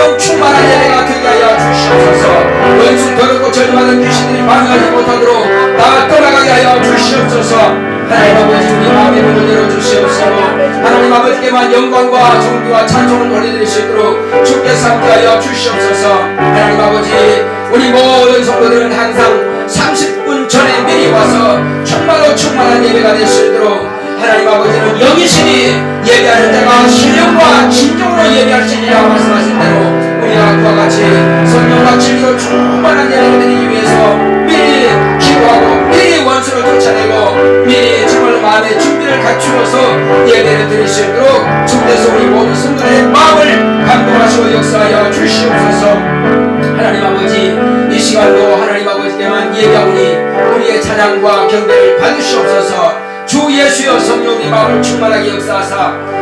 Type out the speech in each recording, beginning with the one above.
성령 충만한 예배가 되게 하여 주시옵소서. 원수 더럽고 저주받은 귀신들이 방해하지 못하도록 다 떠나가게 하여 주시옵소서. 하나님 아버지 우리 마음의 문을 열어주시옵시고 하나님 아버지께만 영광과 존귀와 찬송을 돌려드릴 수 있도록 주께서 함께하여 주시옵소서. 하나님 아버지 우리 모든 성도들은 항상 30분 전에 미리 와서 정말로 충만한 예배가 될 수 있도록 하나님 아버지는 영이시니 예배하는 자가 신령과 진정으로 예배할지니라 말씀하신 대로 우리가 그와 같이 성령과 진리로 충만한 예배를 드리기 위해서 미리 기도하고 미리 원수를 쫓아내고 미리 정말 마음의 준비를 갖추어서 예배를 드릴 수 있도록 주께서 우리 모든 성도들의 마음을 감동하시고 역사하여 주시옵소서. 하나님 아버지 이 시간도 하나님 아버지께만 예배하오니 우리의 찬양과 경배를 받으시옵소서. 주 예수여 성령 우리 마음을 충만하게 역사하사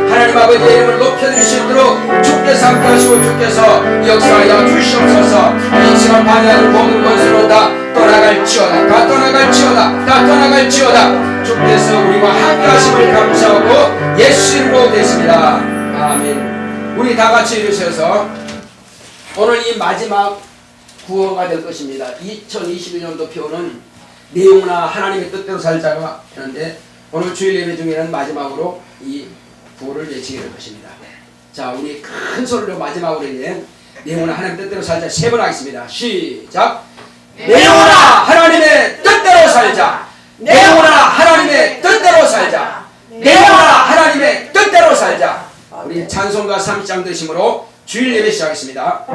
하나님 아버지의 이름을 높여드릴 수 있도록 주께서 함께하시고 주께서 역사하여 주시옵소서. 이 시간 반야하는 모든 것으로 다 떠나갈지어다 다 떠나갈지어다 다 떠나갈지어다. 주께서 우리와 함께하심을 감사하고 예수 이름으로 되십니다. 아멘. 우리 다같이 이르셔서 오늘 이 마지막 구호가 될 것입니다. 2022년도 표는 내용이나 하나님의 뜻대로 살자가 하는데 오늘 주일 예배 중에는 마지막으로 이 구호를 외치게 될 것입니다. 자, 우리 큰 소리로 마지막으로 이제 내용이나 하나님의 뜻대로 살자 3번 하겠습니다. 시작. 내용이나 하나님의 뜻대로 살자. 내용이나 하나님의 뜻대로 살자. 내용이나 하나님의 뜻대로 살자. 우리 찬송가 30장 되심으로 주일 예배 시작하겠습니다.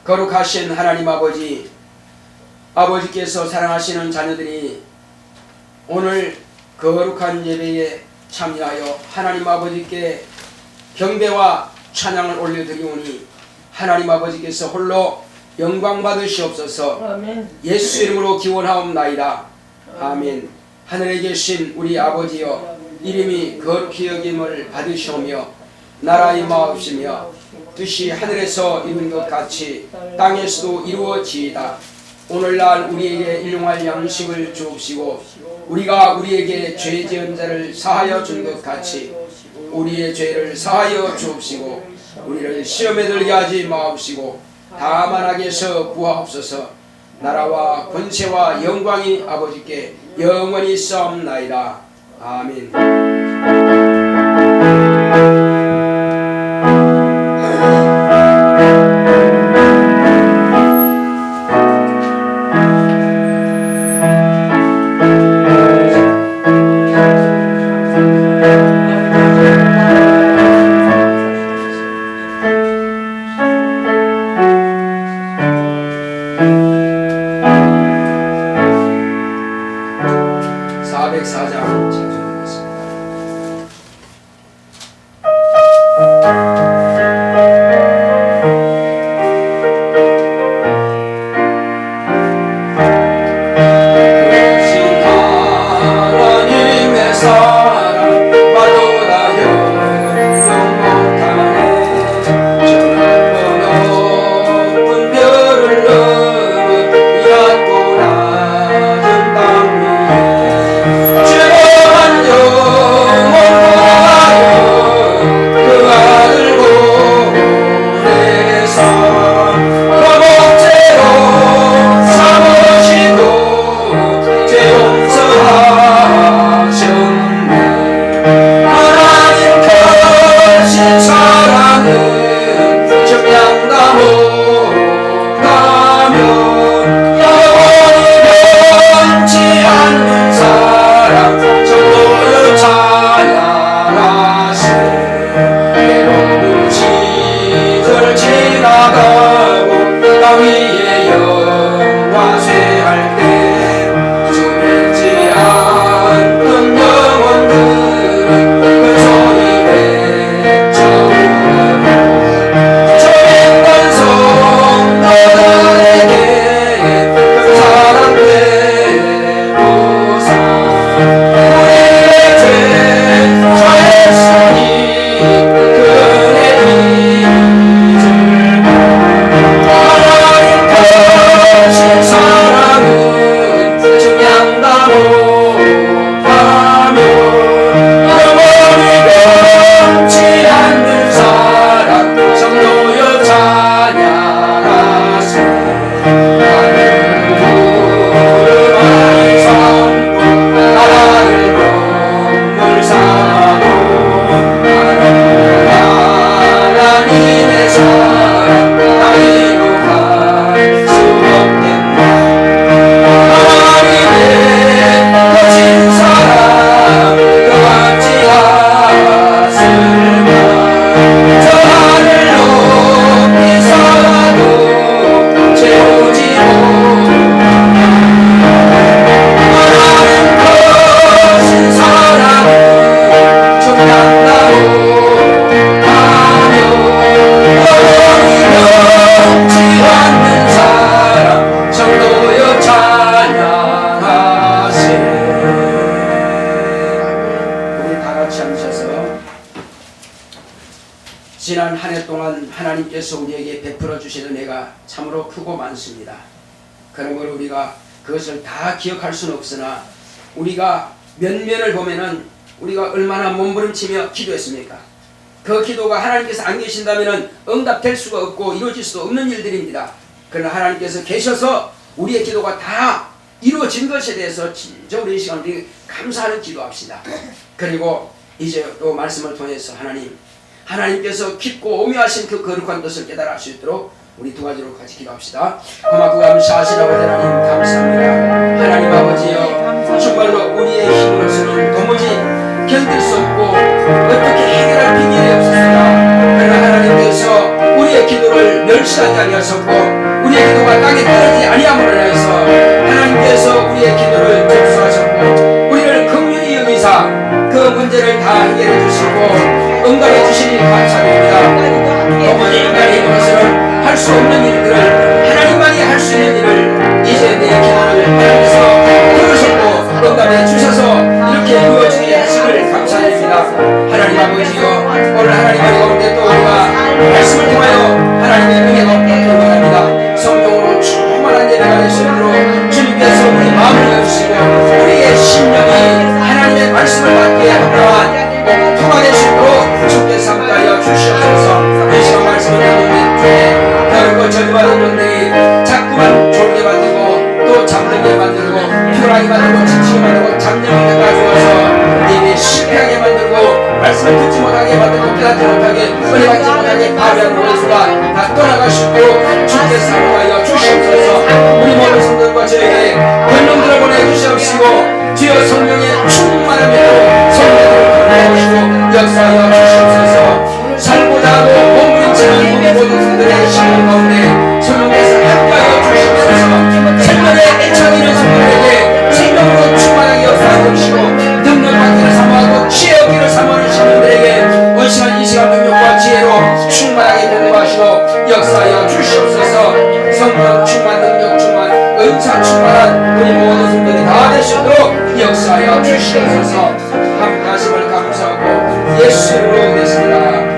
거룩하신 하나님 아버지, 아버지께서 사랑하시는 자녀들이 오늘 거룩한 예배에 참여하여 하나님 아버지께 경배와 찬양을 올려드리오니 하나님 아버지께서 홀로 영광 받으시옵소서. 예수 이름으로 기원하옵나이다. 아멘. 하늘에 계신 우리 아버지여, 이름이 거룩히 여김을 받으시오며 나라 임하옵시며 뜻이 하늘에서 이룬 것 같이 땅에서도 이루어지이다. 오늘날 우리에게 일용할 양식을 주옵시고 우리가 우리에게 죄 지은 자를 사하여 준 것 같이 우리의 죄를 사하여 주옵시고 우리를 시험에 들게 하지 마옵시고 다만 악에서 구하옵소서. 나라와 권세와 영광이 아버지께 영원히 있사옵나이다. 아멘. 404장 찬송하겠습니다. 지난 한 해 동안 하나님께서 우리에게 베풀어 주시는 애가 참으로 크고 많습니다. 그런 걸 우리가 그것을 다 기억할 수는 없으나 우리가 면면을 보면은 우리가 얼마나 몸부림치며 기도했습니까? 그 기도가 하나님께서 안 계신다면 응답될 수가 없고 이루어질 수도 없는 일들입니다. 그러나 하나님께서 계셔서 우리의 기도가 다 이루어진 것에 대해서 진짜 우리 이 시간 우리 감사하는 기도합시다. 그리고 이제 또 말씀을 통해서 하나님께서 깊고 오묘하신 그 거룩한 것을 깨달아 알 수 있도록 우리 두 가지로 같이 기도합시다. 고맙고 감사하시라고 하나님 감사합니다. 하나님 아버지여, 정말로 우리의 힘으로서는 도무지 견딜 수 없고 어떻게 해결할 비결이 없었으나 그러나 하나님께서 우리의 기도를 멸시하지 아니하셨고 우리의 기도가 땅에 떨어지지 아니함으로 인하여서 하나님께서 우리의 기도를 접수하셨고 우리를 긍휼히 여기사 그 문제를 다 해결해 주시고 응답해 주시니 감사드립니다. 도무지 인간의 힘으로서는 할 수 없는 일들을 하나님만이 할 수 있는 일을 이제 내 기도를 하나님께서 들으셨고 응답해 주셔서 이렇게 이루어지게 하시길 감사드립니다. 하나님 아버지여, 오늘 하나님의 가운데 또 우리가 말씀을 통하여 하나님의 은혜가 없다고 원합니다. 성령으로 충만한 예배가 되시도록 주님께서 우리 마음을 여주시고 우리의 심령이 하나님의 말씀을 받기에 합당한 통하게 되시도록 주께서 함께하여 주시옵소서. 이 시간 말씀을 나누는 중에 결코 저주받은 분들이 자꾸만 졸게 만들고 또 잠들게 만들고 피곤하게 만들고 지치게 만들고 잠잠하게 가져와서 예배 실패하게 만들고 말씀을 듣지 못하게 만들고 깨닫지 못하게 은혜 받지 못하게 파괴하는 원수가 다 떠나가시고 주께서 함께하여 주시옵소서. 우리 모든 성도들과 저에게 권능들을 보내주시옵시고 주여 성령의 충만함으로 성령을 보내주시고 역사하여 주시옵소서. 살고자 하고 몸부림치는 우리 모든 성도들의 심령 가운데 성령께서 함께하여 주시옵소서. 생명의 애착이는 성도들에게 생명으로 충만하게 역사하여 주시고 능력받기를 사모하고 지혜 얻기를 사모하는 신령들에게 원시한 이 시간 능력과 지혜로 충만하게 공부하시고 역사하여 주시옵소서. 성령 충만, 능력 충만, 은사 충만한 우리 모든 성도들이 다 되시도록 역사하여 주시옵소서. 함께하심을 감사하고 예수 이름으로 됐습니다.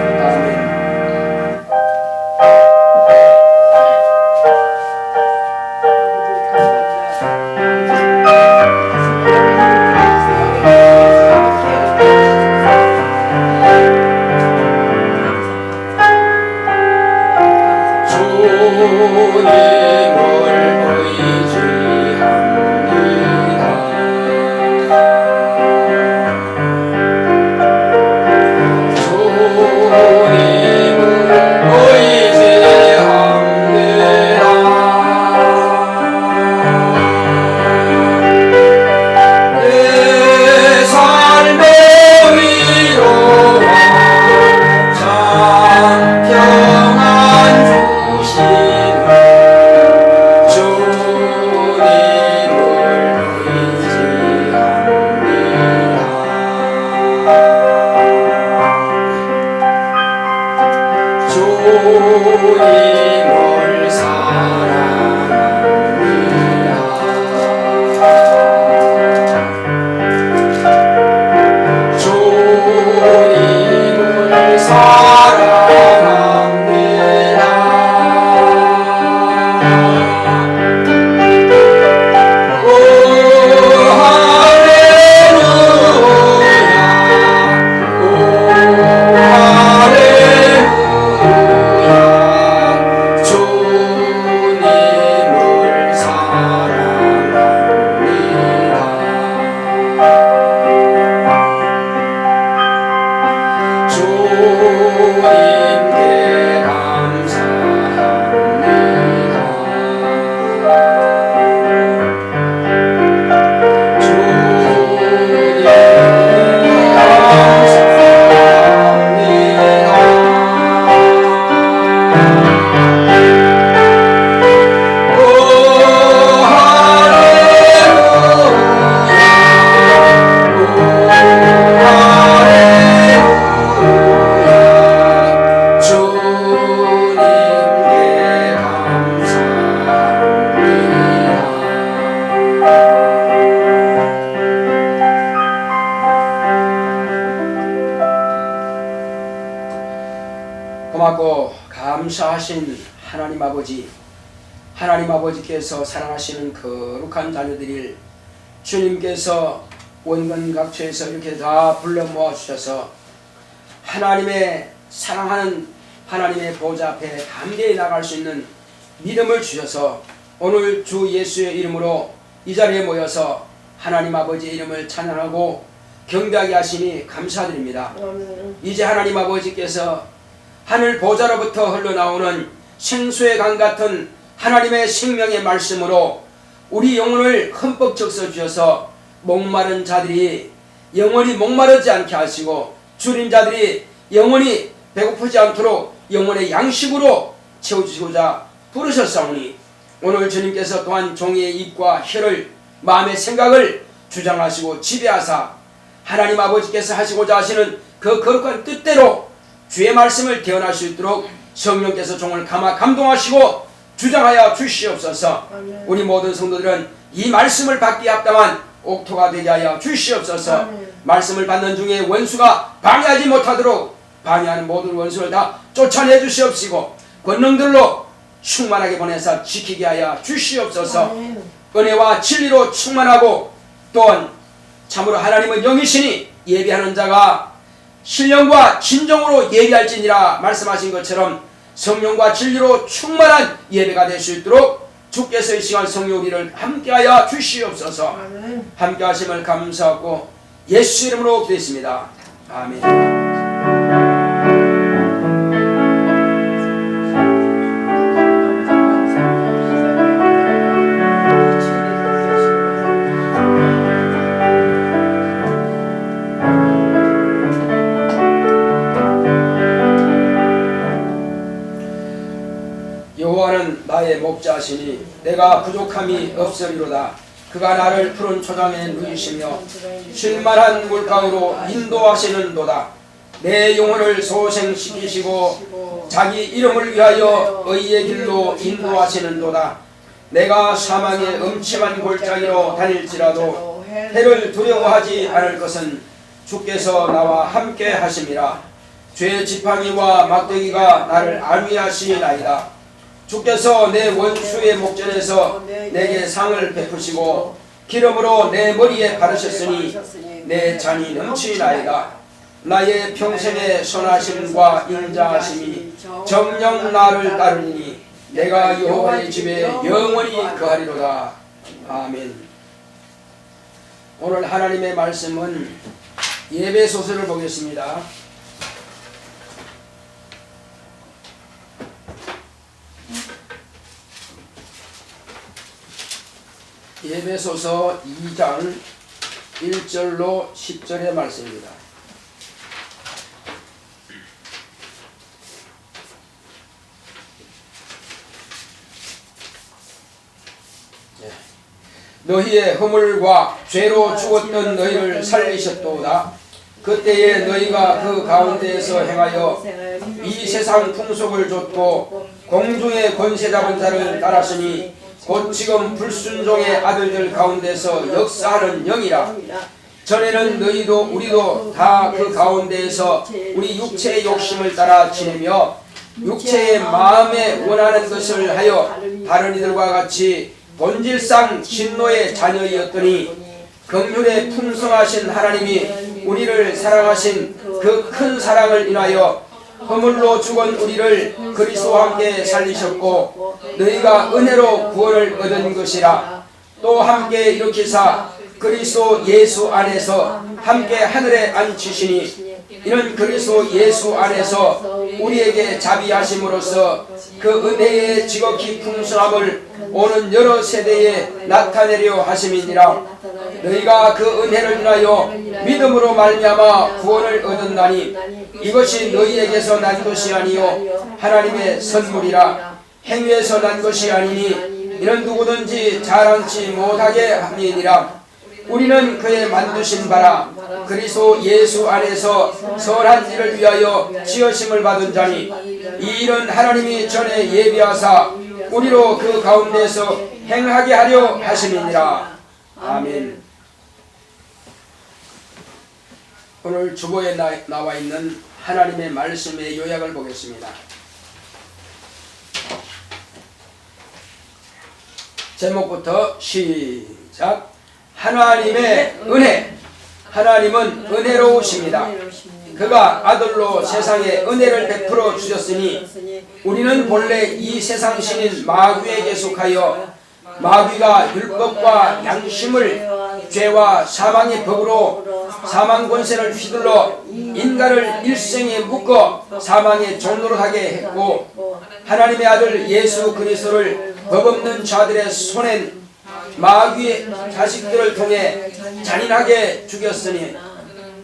고맙고 감사하신 하나님 아버지, 하나님 아버지께서 사랑하시는 거룩한 자녀들을 주님께서 원근각처에서 이렇게 다 불러 모아주셔서 하나님의 사랑하는 하나님의 보좌 앞에 담대히 나갈 수 있는 믿음을 주셔서 오늘 주 예수의 이름으로 이 자리에 모여서 하나님 아버지의 이름을 찬양하고 경배하게 하시니 감사드립니다. 이제 하나님 아버지께서 하늘 보좌로부터 흘러나오는 생수의 강 같은 하나님의 생명의 말씀으로 우리 영혼을 흠뻑 적셔주셔서 목마른 자들이 영원히 목마르지 않게 하시고 줄인 자들이 영원히 배고프지 않도록 영혼의 양식으로 채워주시고자 부르셨사오니 오늘 주님께서 또한 종의 입과 혀를 마음의 생각을 주장하시고 지배하사 하나님 아버지께서 하시고자 하시는 그 거룩한 뜻대로 주의 말씀을 대언할 수 있도록 성령께서 종을 감동하시고 주장하여 주시옵소서. 우리 모든 성도들은 이 말씀을 받기에 합당한 옥토가 되게 하여 주시옵소서. 말씀을 받는 중에 원수가 방해하지 못하도록 방해하는 모든 원수를 다 쫓아내 주시옵시고 권능들로 충만하게 보내서 지키게 하여 주시옵소서. 은혜와 진리로 충만하고 또한 참으로 하나님은 영이시니 예배하는 자가 신령과 진정으로 예배할지니라 말씀하신 것처럼 성령과 진리로 충만한 예배가 될 수 있도록 주께서 이 시간 성령 우리를 함께하여 주시옵소서. 함께 하심을 감사하고 예수 이름으로 기도했습니다. 아멘. 여호와는 나의 목자시니 내가 부족함이 없으리로다. 그가 나를 푸른 초장에 누이시며 쉴만한 물가로 인도하시는도다. 내 영혼을 소생시키시고 자기 이름을 위하여 의의 길로 인도하시는도다. 내가 사망의 음침한 골짜기로 다닐지라도 해를 두려워하지 않을 것은 주께서 나와 함께 하심이라. 죄의 지팡이와 막대기가 나를 안위하시나이다. 주께서 내 원수의 목전에서 내게 상을 베푸시고 기름으로 내 머리에 바르셨으니 내 잔이 넘치나이다. 나의 평생의 선하심과 인자하심이 정녕 나를 따르니 내가 여호와의 집에 영원히 거하리로다. 아멘. 오늘 하나님의 말씀은 예배소서를 보겠습니다. 예배소서 2장 1절로 10절의 말씀입니다. 너희의 허물과 죄로 죽었던 너희를 살리셨도다. 그때에 너희가 그 가운데에서 행하여 이 세상 풍속을 좇고 공중의 권세 잡은 자를 따랐으니 곧 지금 불순종의 아들들 가운데서 역사하는 영이라. 전에는 너희도 우리도 다 그 가운데에서 우리 육체의 욕심을 따라 지내며 육체의 마음에 원하는 것을 하여 다른 이들과 같이 본질상 진노의 자녀이었더니 긍휼에 풍성하신 하나님이 우리를 사랑하신 그 큰 사랑을 인하여 허물로 죽은 우리를 그리스도와 함께 살리셨고 너희가 은혜로 구원을 얻은 것이라. 또 함께 일으키사 그리스도 예수 안에서 함께 하늘에 앉히시니 이는 그리스도 예수 안에서 우리에게 자비하심으로써 그 은혜의 지극히 풍성함을 오는 여러 세대에 나타내려 하심이니라. 너희가 그 은혜를 인하여 믿음으로 말미암아 구원을 얻었나니 이것이 너희에게서 난 것이 아니요 하나님의 선물이라. 행위에서 난 것이 아니니 이는 누구든지 자랑치 못하게 함이니라. 우리는 그의 만드신 바라 그리스도 예수 안에서 선한 일을 위하여 지으심을 받은 자니 이 일은 하나님이 전에 예비하사 우리로 그 가운데서 행하게 하려 하심이니라. 아멘. 오늘 주보에 나와 있는 하나님의 말씀의 요약을 보겠습니다. 제목부터 시작. 하나님의 은혜. 하나님은 은혜로우십니다. 그가 아들로 세상에 은혜를 베풀어 주셨으니 우리는 본래 이 세상 신인 마귀에게 속하여 마귀가 율법과 양심을 죄와 사망의 법으로 사망 권세를 휘둘러 인간을 일생에 묶어 사망의 종로로 하게 했고 하나님의 아들 예수 그리스도를 법 없는 자들의 손엔 마귀의 자식들을 통해 잔인하게 죽였으니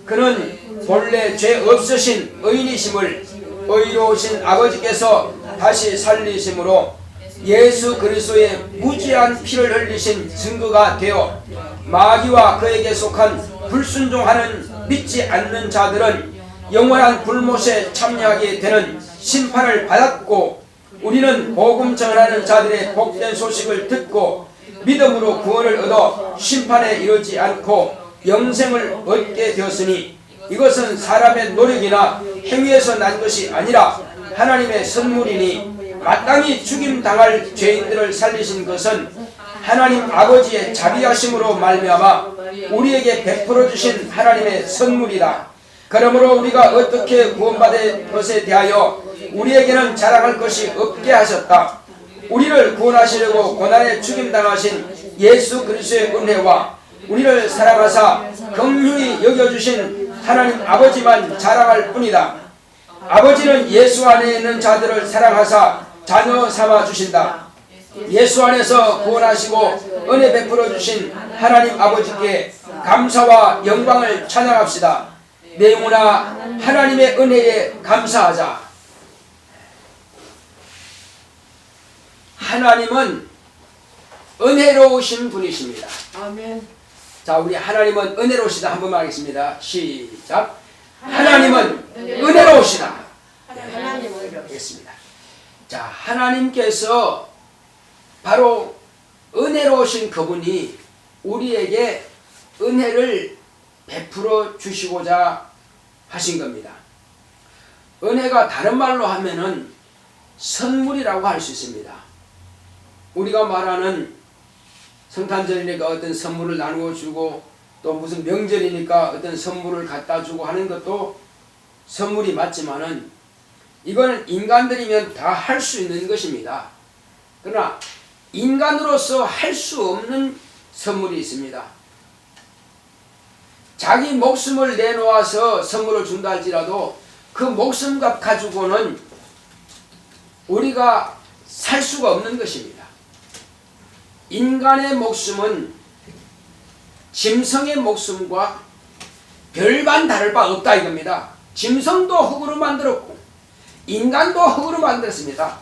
그는 본래 죄 없으신 의인이심을 의로우신 아버지께서 다시 살리심으로 예수 그리스도의 무지한 피를 흘리신 증거가 되어 마귀와 그에게 속한 불순종하는 믿지 않는 자들은 영원한 불못에 참여하게 되는 심판을 받았고, 우리는 복음 전하는 자들의 복된 소식을 듣고 믿음으로 구원을 얻어 심판에 이르지 않고 영생을 얻게 되었으니, 이것은 사람의 노력이나 행위에서 난 것이 아니라 하나님의 선물이니, 마땅히 죽임당할 죄인들을 살리신 것은 하나님 아버지의 자비하심으로 말미암아 우리에게 베풀어 주신 하나님의 선물이다. 그러므로 우리가 어떻게 구원받은 것에 대하여 우리에게는 자랑할 것이 없게 하셨다. 우리를 구원하시려고 고난에 죽임당하신 예수 그리스도의 은혜와 우리를 사랑하사 긍휼히 여겨주신 하나님 아버지만 자랑할 뿐이다. 아버지는 예수 안에 있는 자들을 사랑하사 자녀 삼아 주신다. 예수 안에서 구원하시고 은혜 베풀어 주신 하나님 아버지께 감사와 영광을 찬양합시다. 내 영혼아 하나님의 은혜에 감사하자. 하나님은 은혜로우신 분이십니다. 아멘. 자, 우리 하나님은 은혜로우시다 한 번만 하겠습니다. 시작. 하나님은 은혜로우시다. 하나님은 알겠습니다. 자, 하나님께서 바로 은혜로우신 그분이 우리에게 은혜를 베풀어 주시고자 하신 겁니다. 은혜가 다른 말로 하면은 선물이라고 할 수 있습니다. 우리가 말하는 성탄절이니까 어떤 선물을 나누어 주고, 또 무슨 명절이니까 어떤 선물을 갖다 주고 하는 것도 선물이 맞지만은, 이거는 인간들이면 다 할 수 있는 것입니다. 그러나 인간으로서 할 수 없는 선물이 있습니다. 자기 목숨을 내놓아서 선물을 준다 할지라도 그 목숨값 가지고는 우리가 살 수가 없는 것입니다. 인간의 목숨은 짐승의 목숨과 별반 다를 바 없다 이겁니다. 짐승도 흙으로 만들었고 인간도 흙으로 만들었습니다.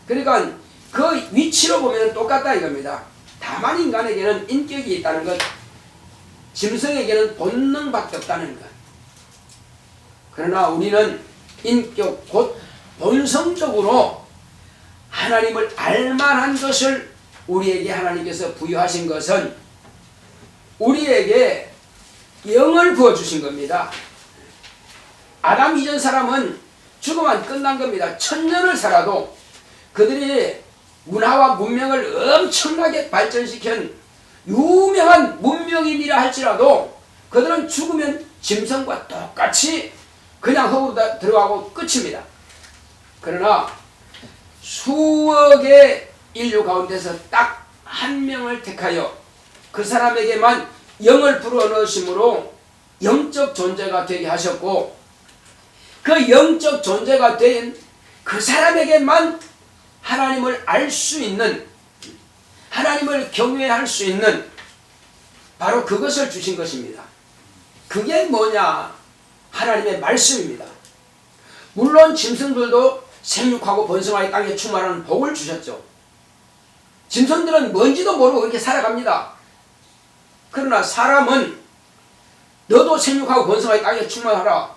그러니까 그 위치로 보면 똑같다 이겁니다. 다만 인간에게는 인격이 있다는 것, 짐승에게는 본능밖에 없다는 것. 그러나 우리는 인격 곧 본성적으로 하나님을 알만한 것을 우리에게 하나님께서 부여하신 것은 우리에게 영을 부어주신 겁니다. 아담 이전 사람은 죽으면 끝난 겁니다. 1000년을 살아도 그들이 문화와 문명을 엄청나게 발전시킨 유명한 문명인이라 할지라도 그들은 죽으면 짐승과 똑같이 그냥 흙으로 들어가고 끝입니다. 그러나 수억의 인류 가운데서 딱 한 명을 택하여 그 사람에게만 영을 불어넣으심으로 영적 존재가 되게 하셨고, 그 영적 존재가 된 그 사람에게만 하나님을 알 수 있는, 하나님을 경외할 수 있는 바로 그것을 주신 것입니다. 그게 뭐냐? 하나님의 말씀입니다. 물론 짐승들도 생육하고 번성하여 땅에 충만하는 복을 주셨죠. 짐승들은 뭔지도 모르고 그렇게 살아갑니다. 그러나 사람은 너도 생육하고 번성하여 땅에 충만하라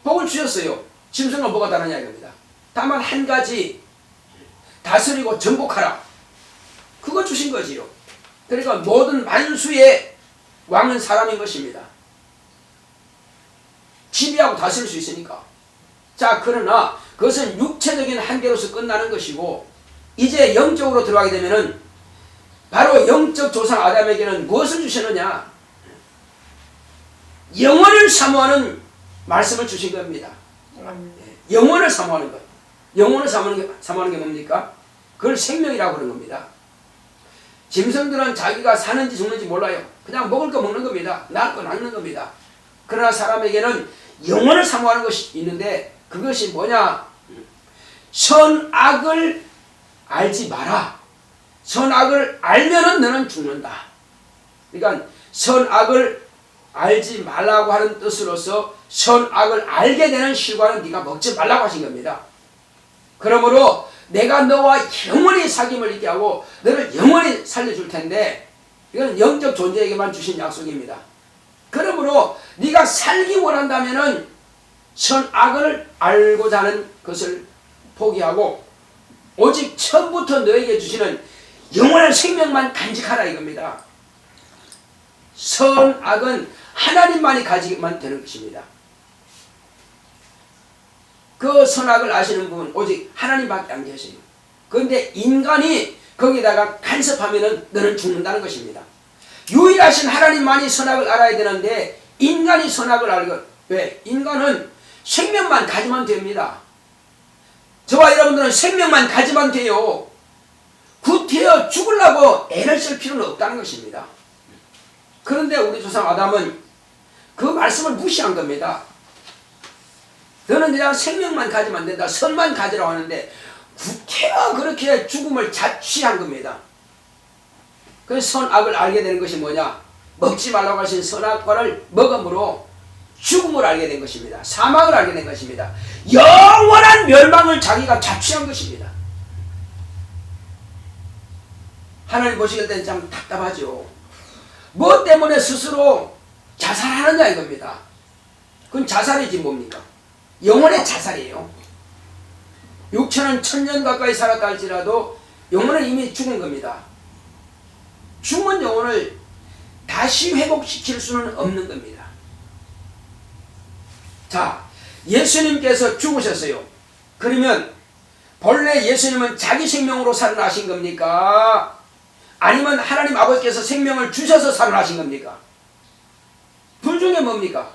복을 주셨어요. 짐승은 뭐가 다르냐 이겁니다. 다만 한 가지, 다스리고 정복하라, 그거 주신 거지요. 그러니까 모든 만수의 왕은 사람인 것입니다. 지배하고 다스릴 수 있으니까. 자, 그러나 그것은 육체적인 한계로서 끝나는 것이고, 이제 영적으로 들어가게 되면은 바로 영적 조상 아담에게는 무엇을 주셨느냐? 영원을 사모하는 말씀을 주신 겁니다. 영원을 사모하는 것. 영원을 사모하는 게 뭡니까? 그걸 생명이라고 그러는 겁니다. 짐승들은 자기가 사는지 죽는지 몰라요. 그냥 먹을 거 먹는 겁니다. 낳을 거 낳는 겁니다. 그러나 사람에게는 영원을 사모하는 것이 있는데, 그것이 뭐냐? 선악을 알지 마라. 선악을 알면은 너는 죽는다. 그러니까 선악을 알지 말라고 하는 뜻으로서 선악을 알게 되는 실과는 네가 먹지 말라고 하신 겁니다. 그러므로 내가 너와 영원히 사귐을 있게 하고 너를 영원히 살려줄 텐데, 이건 영적 존재에게만 주신 약속입니다. 그러므로 네가 살기 원한다면은 선악을 알고자 하는 것을 포기하고 오직 처음부터 너에게 주시는 영원한 생명만 간직하라 이겁니다. 선악은 하나님만이 가지기만 되는 것입니다. 그 선악을 아시는 분은 오직 하나님밖에 안 계세요. 그런데 인간이 거기다가 간섭하면은 너는 죽는다는 것입니다. 유일하신 하나님만이 선악을 알아야 되는데 인간이 선악을 알고 왜? 인간은 생명만 가지면 됩니다. 저와 여러분들은 생명만 가지면 돼요. 구태여 죽으려고 애를 쓸 필요는 없다는 것입니다. 그런데 우리 조상 아담은 그 말씀을 무시한 겁니다. 너는 그냥 생명만 가지면 된다. 선만 가지라고 하는데 구태여 그렇게 죽음을 자취한 겁니다. 그래서 선악을 알게 되는 것이 뭐냐? 먹지 말라고 하신 선악과를 먹음으로 죽음을 알게 된 것입니다. 사망을 알게 된 것입니다. 영원한 멸망을 자기가 자취한 것입니다. 하나님 보시길 때는 참 답답하죠. 뭐 때문에 스스로 자살하느냐 이겁니다. 그건 자살이지 뭡니까? 영혼의 자살이에요. 육체는 1000년 가까이 살았다 할지라도 영혼은 이미 죽은 겁니다. 죽은 영혼을 다시 회복시킬 수는 없는 겁니다. 자, 예수님께서 죽으셨어요. 그러면 본래 예수님은 자기 생명으로 살아나신 겁니까? 아니면 하나님 아버지께서 생명을 주셔서 살아나신 겁니까? 둘 중에 뭡니까?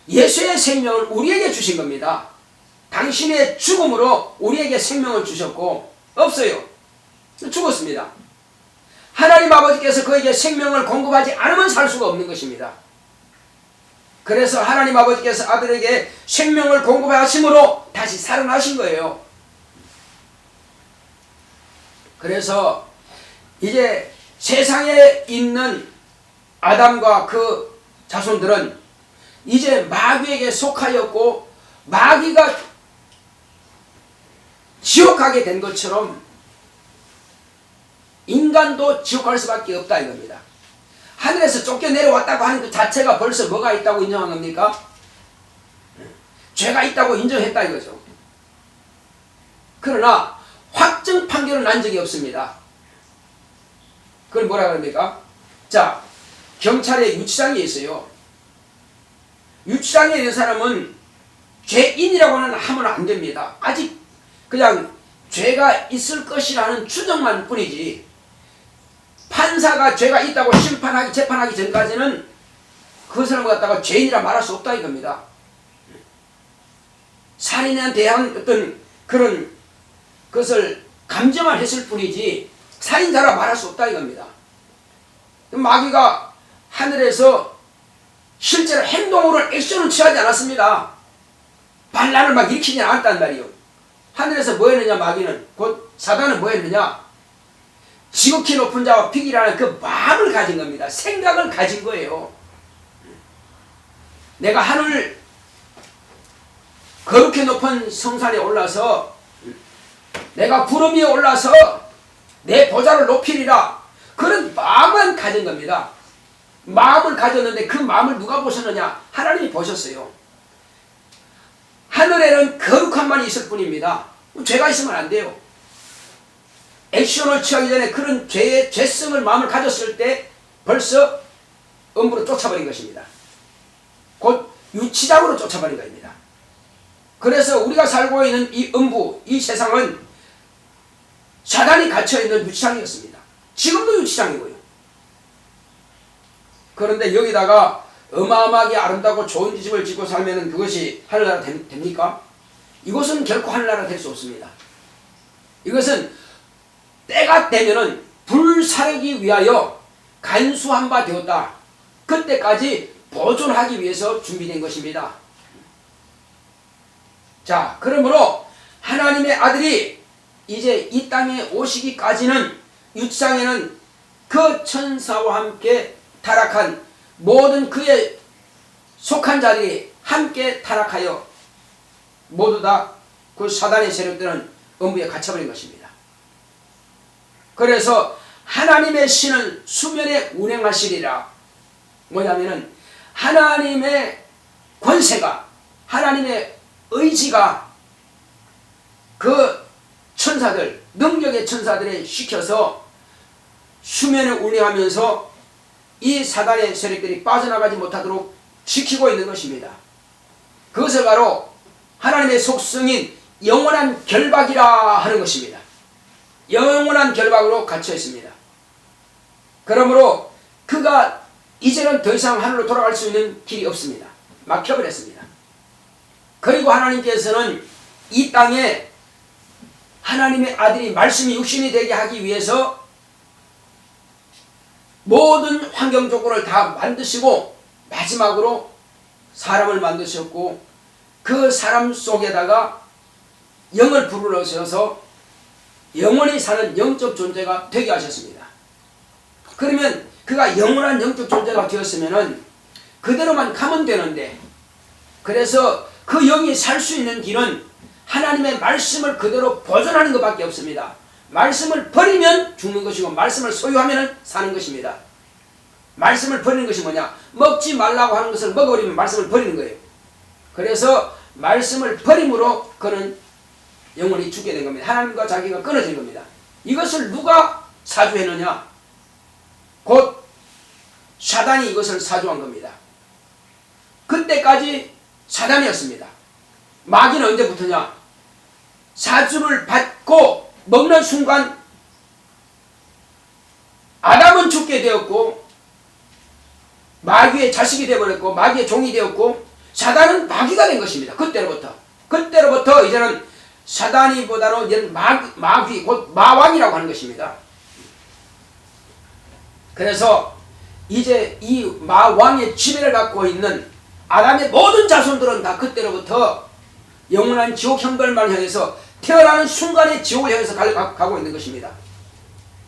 예수의 생명을 우리에게 주신 겁니다. 당신의 죽음으로 우리에게 생명을 주셨고 없어요. 죽었습니다. 하나님 아버지께서 그에게 생명을 공급하지 않으면 살 수가 없는 것입니다. 그래서 하나님 아버지께서 아들에게 생명을 공급하심으로 다시 살아나신 거예요. 그래서 이제 세상에 있는 아담과 그 자손들은 이제 마귀에게 속하였고 마귀가 지옥하게 된 것처럼 인간도 지옥할 수밖에 없다 이겁니다. 하늘에서 쫓겨내려왔다고 하는 그 자체가 벌써 뭐가 있다고 인정한 겁니까? 죄가 있다고 인정했다 이거죠. 그러나 확정 판결은 난 적이 없습니다. 그걸 뭐라 그럽니까? 자, 경찰에 유치장이 있어요. 유치장에 있는 사람은 죄인이라고는 하면 안 됩니다. 아직 그냥 죄가 있을 것이라는 추정만 뿐이지 판사가 죄가 있다고 재판하기 전까지는 그 사람을 갖다가 죄인이라 말할 수 없다 이겁니다. 살인에 대한 어떤 그런 것을 감정만 했을 뿐이지 살인자라 말할 수 없다 이겁니다. 마귀가 하늘에서 실제로 행동으로 액션을 취하지 않았습니다. 반란을 막 일으키지 않았단 말이에요. 하늘에서 뭐 했느냐 마귀는 곧 사단은 뭐 했느냐 지극히 높은 자와 비기라는 그 마음을 가진 겁니다. 생각을 가진 거예요. 내가 하늘 거룩히 높은 성산에 올라서 내가 구름 위에 올라서 내 보좌를 높이리라 그런 마음만 가진 겁니다. 마음을 가졌는데 그 마음을 누가 보셨느냐? 하나님이 보셨어요. 하늘에는 거룩한만이 있을 뿐입니다. 죄가 있으면 안 돼요. 액션을 취하기 전에 그런 죄성을 마음을 가졌을 때 벌써 음부로 쫓아버린 것입니다. 곧 유치장으로 쫓아버린 것입니다. 그래서 우리가 살고 있는 이 음부, 이 세상은 사단이 갇혀있는 유치장이었습니다. 지금도 유치장이고요. 그런데 여기다가 어마어마하게 아름답고 좋은 집을 짓고 살면 그것이 하늘나라 됩니까? 이것은 결코 하늘나라 될 수 없습니다. 이것은 때가 되면은 불사르기 위하여 간수한 바 되었다. 그때까지 보존하기 위해서 준비된 것입니다. 자, 그러므로 하나님의 아들이 이제 이 땅에 오시기까지는 유치장에는 그 천사와 함께 타락한 모든 그의 속한 자들이 함께 타락하여 모두 다 그 사단의 세력들은 음부에 갇혀버린 것입니다. 그래서 하나님의 신은 수면에 운행하시리라. 뭐냐면은 하나님의 권세가, 하나님의 의지가 그 천사들, 능력의 천사들에 시켜서 수면에 운행하면서 이 사단의 세력들이 빠져나가지 못하도록 지키고 있는 것입니다. 그것을 바로 하나님의 속성인 영원한 결박이라 하는 것입니다. 영원한 결박으로 갇혀 있습니다. 그러므로 그가 이제는 더 이상 하늘로 돌아갈 수 있는 길이 없습니다. 막혀버렸습니다. 그리고 하나님께서는 이 땅에 하나님의 아들이 말씀이 육신이 되게 하기 위해서 모든 환경 조건을 다 만드시고 마지막으로 사람을 만드셨고 그 사람 속에다가 영을 불어넣으셔서 영원히 사는 영적 존재가 되게 하셨습니다. 그러면 그가 영원한 영적 존재가 되었으면은 그대로만 가면 되는데, 그래서 그 영이 살 수 있는 길은 하나님의 말씀을 그대로 보존하는 것밖에 없습니다. 말씀을 버리면 죽는 것이고 말씀을 소유하면 사는 것입니다. 말씀을 버리는 것이 뭐냐? 먹지 말라고 하는 것을 먹어버리면 말씀을 버리는 거예요. 그래서 말씀을 버림으로 그는 영원히 죽게 된 겁니다. 하나님과 자기가 끊어진 겁니다. 이것을 누가 사주했느냐? 곧 사단이 이것을 사주한 겁니다. 그때까지 사단이었습니다. 마귀는 언제부터냐? 사주를 받고 먹는 순간 아담은 죽게 되었고 마귀의 자식이 되어버렸고 마귀의 종이 되었고 사단은 마귀가 된 것입니다. 그때로부터 이제는 사단이보다는 이제는 마귀 곧 마왕이라고 하는 것입니다. 그래서 이제 이 마왕의 지배를 갖고 있는 아담의 모든 자손들은 다 그때로부터 영원한 지옥 형벌만 향해서 태어나는 순간에 지옥을 향해서 가고 있는 것입니다.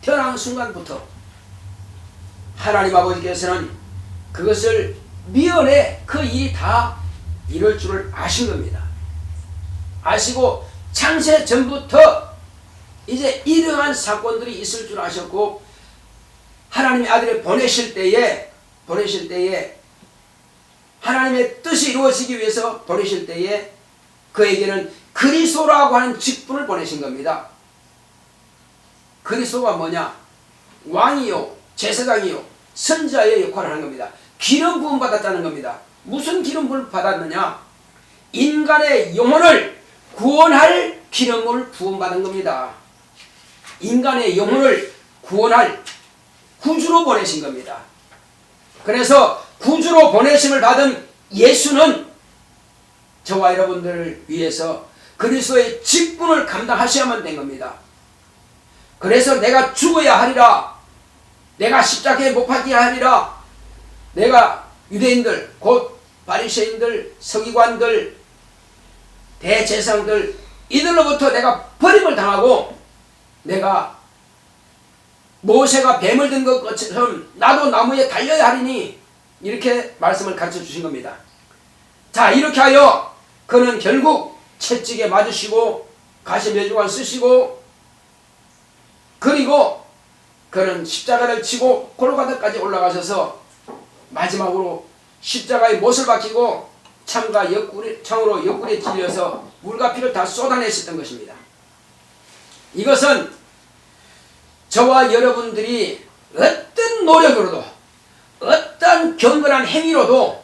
태어나는 순간부터 하나님 아버지께서는 그것을 미연에 그 일이 다 이럴 줄을 아신 겁니다. 아시고 창세 전부터 이제 이러한 사건들이 있을 줄 아셨고 하나님의 아들을 보내실 때에 하나님의 뜻이 이루어지기 위해서 보내실 때에 그에게는 그리스도라고 하는 직분을 보내신 겁니다. 그리스도가 뭐냐? 왕이요, 제사장이요, 선지자의 역할을 하는 겁니다. 기름 부음 받았다는 겁니다. 무슨 기름 부음을 받았느냐? 인간의 영혼을 구원할 기름을 부음 받은 겁니다. 인간의 영혼을 구원할 구주로 보내신 겁니다. 그래서 구주로 보내심을 받은 예수는 저와 여러분들을 위해서 그리스도의 직분을 감당하셔야만 된 겁니다. 그래서 내가 죽어야 하리라, 내가 십자가에 못 박혀야 하리라, 내가 유대인들 곧 바리새인들, 서기관들, 대제사장들 이들로부터 내가 버림을 당하고 내가 모세가 뱀을 든 것처럼 나도 나무에 달려야 하리니 이렇게 말씀을 가르쳐 주신 겁니다. 자, 이렇게 하여 그는 결국 채찍에 맞으시고 가시면류관 쓰시고 그리고 그는 십자가를 치고 골고다까지 올라가셔서 마지막으로 십자가에 못을 박히고 창으로 옆구리에 찔려서 물과 피를 다 쏟아내셨던 것입니다. 이것은 저와 여러분들이 어떤 노력으로도 어떤 경건한 행위로도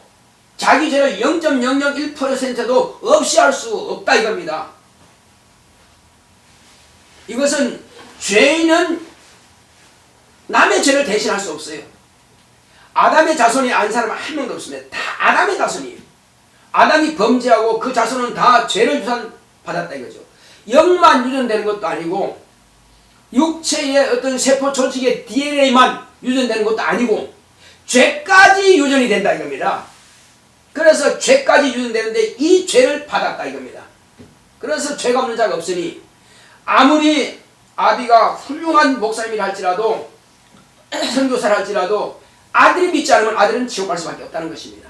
자기 죄를 0.001%도 없이 할 수 없다 이겁니다. 이것은 죄인은 남의 죄를 대신할 수 없어요. 아담의 자손이 아닌 사람은 한 명도 없습니다. 다 아담의 자손이에요. 아담이 범죄하고 그 자손은 다 죄를 유산받았다 이거죠. 영만 유전되는 것도 아니고 육체의 어떤 세포 조직의 DNA만 유전되는 것도 아니고 죄까지 유전이 된다 이겁니다. 그래서 죄까지 유전되는데 이 죄를 받았다 이겁니다. 그래서 죄가 없는 자가 없으니 아무리 아비가 훌륭한 목사님이라 할지라도 선교사라 할지라도 아들이 믿지 않으면 아들은 지옥 갈 수밖에 없다는 것입니다.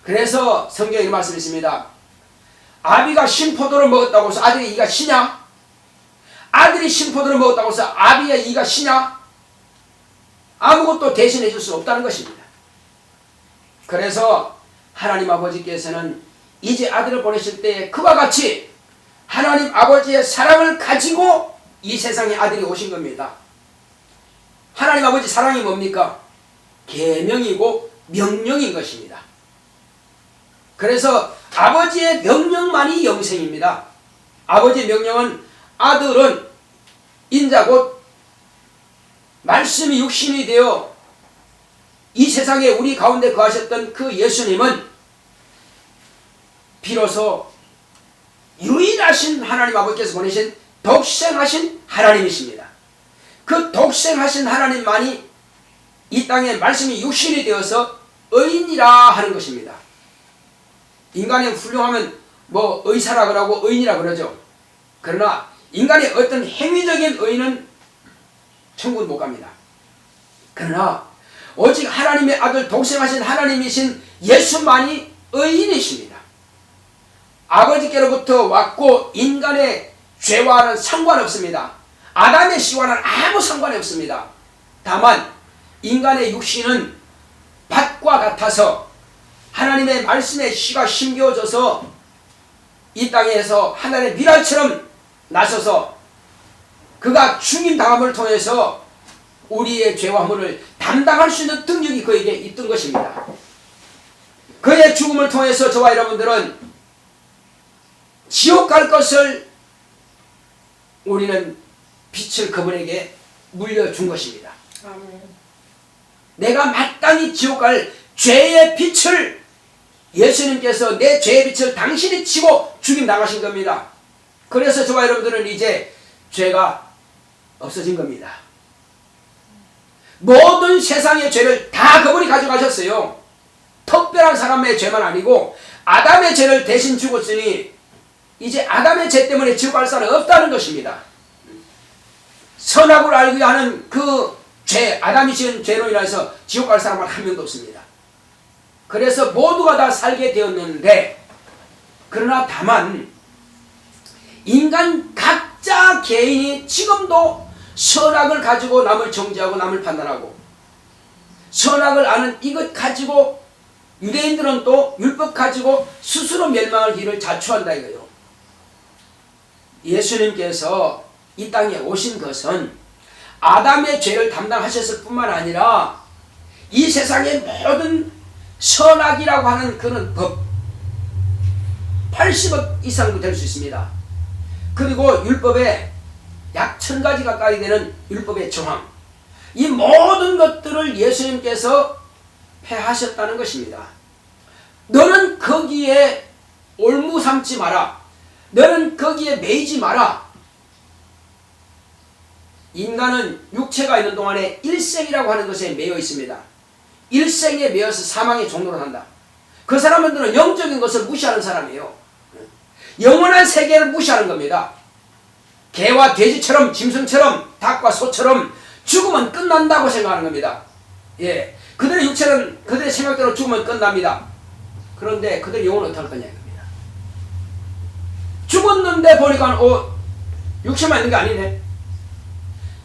그래서 성경에 이런 말씀이 있습니다. 아비가 신포도를 먹었다고 해서 아들의 이가 시냐? 아들이 신포도를 먹었다고 해서 아비의 이가 시냐? 아무것도 대신해 줄 수 없다는 것입니다. 그래서 하나님 아버지께서는 이제 아들을 보내실 때에 그와 같이 하나님 아버지의 사랑을 가지고 이 세상에 아들이 오신 겁니다. 하나님 아버지 사랑이 뭡니까? 계명이고 명령인 것입니다. 그래서 아버지의 명령만이 영생입니다. 아버지의 명령은 아들은 인자 곧 말씀이 육신이 되어 이 세상에 우리 가운데 거하셨던 그 예수님은 비로소 유일하신 하나님 아버지께서 보내신 독생하신 하나님이십니다. 그 독생하신 하나님만이 이 땅에 말씀이 육신이 되어서 의인이라 하는 것입니다. 인간이 훌륭하면 뭐 의사라 그러고 의인이라 그러죠. 그러나 인간의 어떤 행위적인 의인은 천국은 못 갑니다. 그러나 오직 하나님의 아들 독생하신 하나님이신 예수만이 의인이십니다. 아버지께로부터 왔고 인간의 죄와는 상관없습니다. 아담의 씨와는 아무 상관이 없습니다. 다만 인간의 육신은 밭과 같아서 하나님의 말씀에 씨가 심겨져서 이 땅에서 하나님의 미랄처럼 나서서 그가 죽임당함을 통해서 우리의 죄와 허물을 담당할 수 있는 능력이 그에게 있던 것입니다. 그의 죽음을 통해서 저와 여러분들은 지옥 갈 것을 우리는 빛을 그분에게 물려준 것입니다. 아멘. 내가 마땅히 지옥 갈 죄의 빛을 예수님께서 내 죄의 빛을 당신이 치고 죽임 당하신 겁니다. 그래서 저와 여러분들은 이제 죄가 없어진 겁니다. 모든 세상의 죄를 다 그분이 가져가셨어요. 특별한 사람의 죄만 아니고 아담의 죄를 대신 죽었으니 이제 아담의 죄 때문에 지옥 갈 사람은 없다는 것입니다. 선악을 알게 하는 그 죄, 아담이 지은 죄로 인해서 지옥 갈 사람은 한 명도 없습니다. 그래서 모두가 다 살게 되었는데, 그러나 다만 인간 각자 개인이 지금도 선악을 가지고 남을 정죄하고 남을 판단하고 선악을 아는 이것 가지고 유대인들은 또 율법 가지고 스스로 멸망할 길을 자초한다 이거예요. 예수님께서 이 땅에 오신 것은 아담의 죄를 담당하셨을 뿐만 아니라 이 세상의 모든 선악이라고 하는 그런 법 80억 이상도 될 수 있습니다. 그리고 율법에 약 1000가지 가까이 되는 율법의 정황, 이 모든 것들을 예수님께서 폐하셨다는 것입니다. 너는 거기에 올무 삼지 마라. 너는 거기에 매이지 마라. 인간은 육체가 있는 동안에 일생이라고 하는 것에 매여 있습니다. 일생에 매여서 사망의 종로로 산다. 그 사람들은 영적인 것을 무시하는 사람이에요. 영원한 세계를 무시하는 겁니다. 개와 돼지처럼 짐승처럼 닭과 소처럼 죽으면 끝난다고 생각하는 겁니다. 예, 그들의 육체는 그들의 생각대로 죽으면 끝납니다. 그런데 그들의 영혼은 어떻게 할 거냐 이겁니다. 죽었는데 보니까 육체만 있는 게 아니네.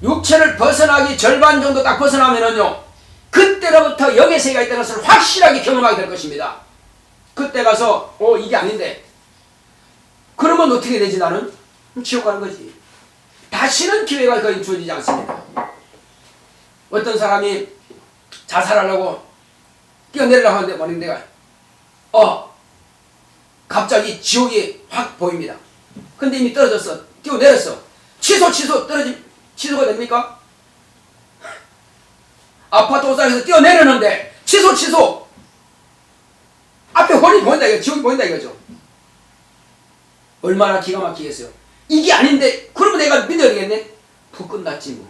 육체를 벗어나기 절반 정도 딱 벗어나면은요, 그때로부터 영의 세계가 있다는 것을 확실하게 경험하게 될 것입니다. 그때 가서 이게 아닌데, 그러면 어떻게 되지? 나는 지옥 가는 거지. 다시는 기회가 거의 주어지지 않습니다. 어떤 사람이 자살하려고 뛰어내리려고 하는데 말인 내가 갑자기 지옥이 확 보입니다. 근데 이미 떨어졌어. 뛰어내렸어. 취소가 됩니까? 아파트 옥상에서 뛰어내렸는데 취소 앞에 홀이 보인다 이거, 지옥이 보인다 이거죠. 얼마나 기가 막히겠어요. 이게 아닌데 그러면 내가 믿어야 되겠네. 푹 끝났지 뭐.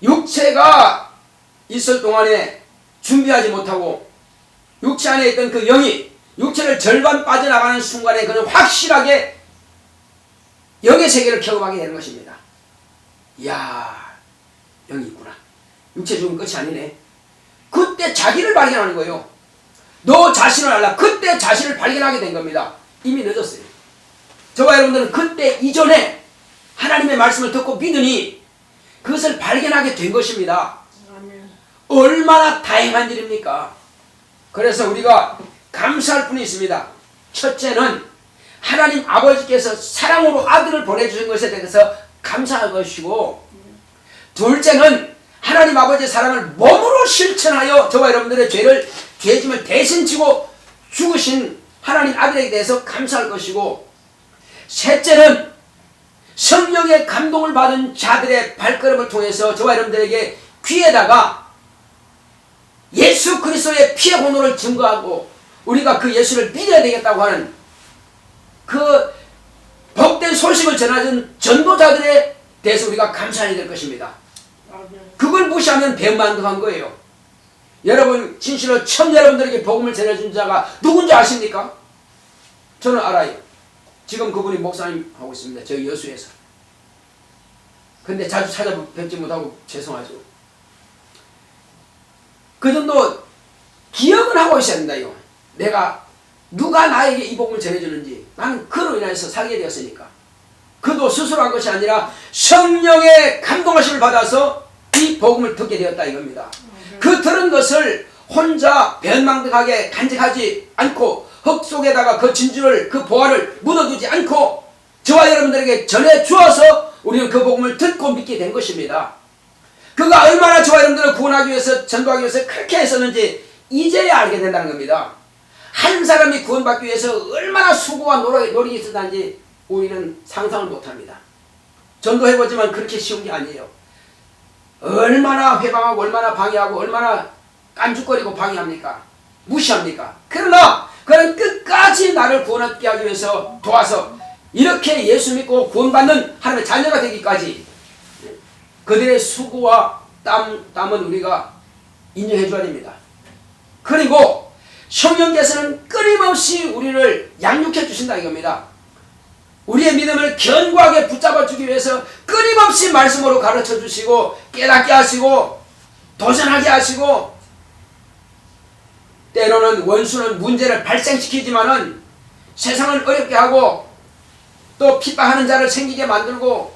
육체가 있을 동안에 준비하지 못하고 육체 안에 있던 그 영이 육체를 절반 빠져나가는 순간에 그는 확실하게 영의 세계를 경험하게 되는 것입니다. 이야, 영이 있구나. 육체 죽으면 끝이 아니네. 그때 자기를 발견하는 거예요. 너 자신을 알라. 그때 자신을 발견하게 된 겁니다. 이미 늦었어요. 저와 여러분들은 그때 이전에 하나님의 말씀을 듣고 믿으니 그것을 발견하게 된 것입니다. 아멘. 얼마나 다행한 일입니까? 그래서 우리가 감사할 뿐이 있습니다. 첫째는 하나님 아버지께서 사랑으로 아들을 보내주신 것에 대해서 감사할 것이고, 둘째는 하나님 아버지의 사랑을 몸으로 실천하여 저와 여러분들의 죄짐을 대신 지고 죽으신 하나님 아들에게 대해서 감사할 것이고, 셋째는 성령의 감동을 받은 자들의 발걸음을 통해서 저와 여러분들에게 귀에다가 예수 그리스도의 피의 공로를 증거하고 우리가 그 예수를 믿어야 되겠다고 하는 그 복된 소식을 전하는 전도자들에 대해서 우리가 감사해야 될 것입니다. 그걸 무시하면 배은망덕한 거예요. 여러분, 진실로 처음 여러분들에게 복음을 전해준 자가 누군지 아십니까? 저는 알아요. 지금 그분이 목사님 하고 있습니다. 저희 여수에서. 근데 자주 찾아뵙지 못하고 죄송하죠. 그 정도 기억은 하고 있어야 된다요. 내가 누가 나에게 이 복음을 전해주는지, 나는 그로 인해서 살게 되었으니까. 그도 스스로 한 것이 아니라 성령의 감동하심을 받아서 이 복음을 듣게 되었다 이겁니다. 그 들은 것을 혼자 변망덕하게 간직하지 않고 흙 속에다가 그 진주를, 그 보화를 묻어두지 않고 저와 여러분들에게 전해 주어서 우리는 그 복음을 듣고 믿게 된 것입니다. 그가 얼마나 저와 여러분들을 구원하기 위해서, 전도하기 위해서 그렇게 했었는지 이제야 알게 된다는 겁니다. 한 사람이 구원받기 위해서 얼마나 수고와 노력이 있었는지 우리는 상상을 못합니다. 전도해보지만 그렇게 쉬운 게 아니에요. 얼마나 회방하고 얼마나 방해하고 얼마나 깐죽거리고 방해합니까? 무시합니까? 그러나 그는 끝까지 나를 구원하게 하기 위해서 도와서 이렇게 예수 믿고 구원받는 하나님의 자녀가 되기까지 그들의 수고와 땀은 우리가 인정해 줘야 됩니다. 그리고 성령께서는 끊임없이 우리를 양육해 주신다 이겁니다. 우리의 믿음을 견고하게 붙잡아 주기 위해서 끊임없이 말씀으로 가르쳐 주시고 깨닫게 하시고 도전하게 하시고, 때로는 원수는 문제를 발생시키지만은 세상을 어렵게 하고 또 핍박하는 자를 생기게 만들고,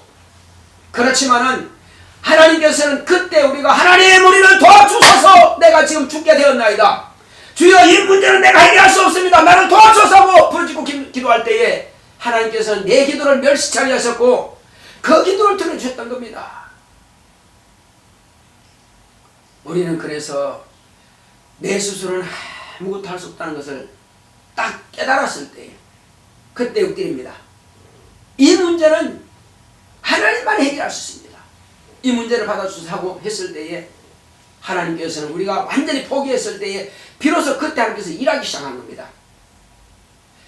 그렇지만은 하나님께서는 그때 우리가 하나님 우리를 도와주소서, 내가 지금 죽게 되었나이다, 주여 이 문제는 내가 해결할 수 없습니다, 나를 도와주소서 하고 부르짖고 기도할 때에 하나님께서는 내 기도를 멸시치 아니하셨고 그 기도를 들어주셨던 겁니다. 우리는 그래서 내 스스로는 아무것도 할 수 없다는 것을 딱 깨달았을 때 그때 엎드립니다. 이 문제는 하나님만 해결할 수 있습니다. 이 문제를 받아주사고 했을 때에 하나님께서는 우리가 완전히 포기했을 때에 비로소 그때 하나님께서 일하기 시작한 겁니다.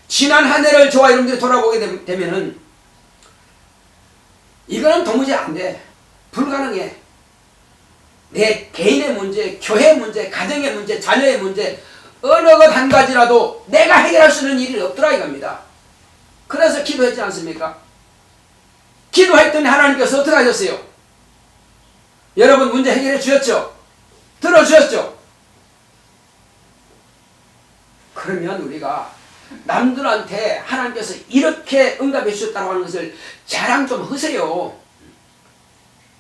지난 한 해를 저와 여러분들이 돌아보게 되면은 이거는 도무지 안 돼. 불가능해. 내 개인의 문제, 교회의 문제, 가정의 문제, 자녀의 문제, 어느 것 한 가지라도 내가 해결할 수 있는 일이 없더라 이겁니다. 그래서 기도했지 않습니까? 기도했더니 하나님께서 어떻게 하셨어요? 여러분 문제 해결해 주셨죠? 들어주셨죠? 그러면 우리가 남들한테 하나님께서 이렇게 응답해 주셨다고 하는 것을 자랑 좀 하세요.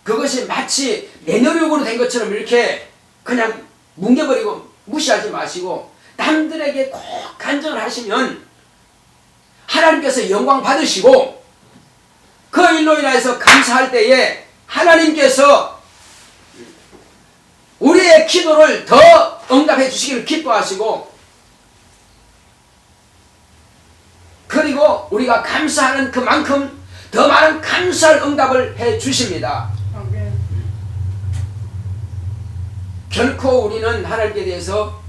그것이 마치 내 노력으로 된 것처럼 이렇게 그냥 뭉개버리고 무시하지 마시고 남들에게 꼭 간증을 하시면 하나님께서 영광 받으시고 그 일로 인해서 감사할 때에 하나님께서 우리의 기도를 더 응답해 주시기를 기뻐하시고, 그리고 우리가 감사하는 그만큼 더 많은 감사할 응답을 해 주십니다. 결코 우리는 하나님께 대해서,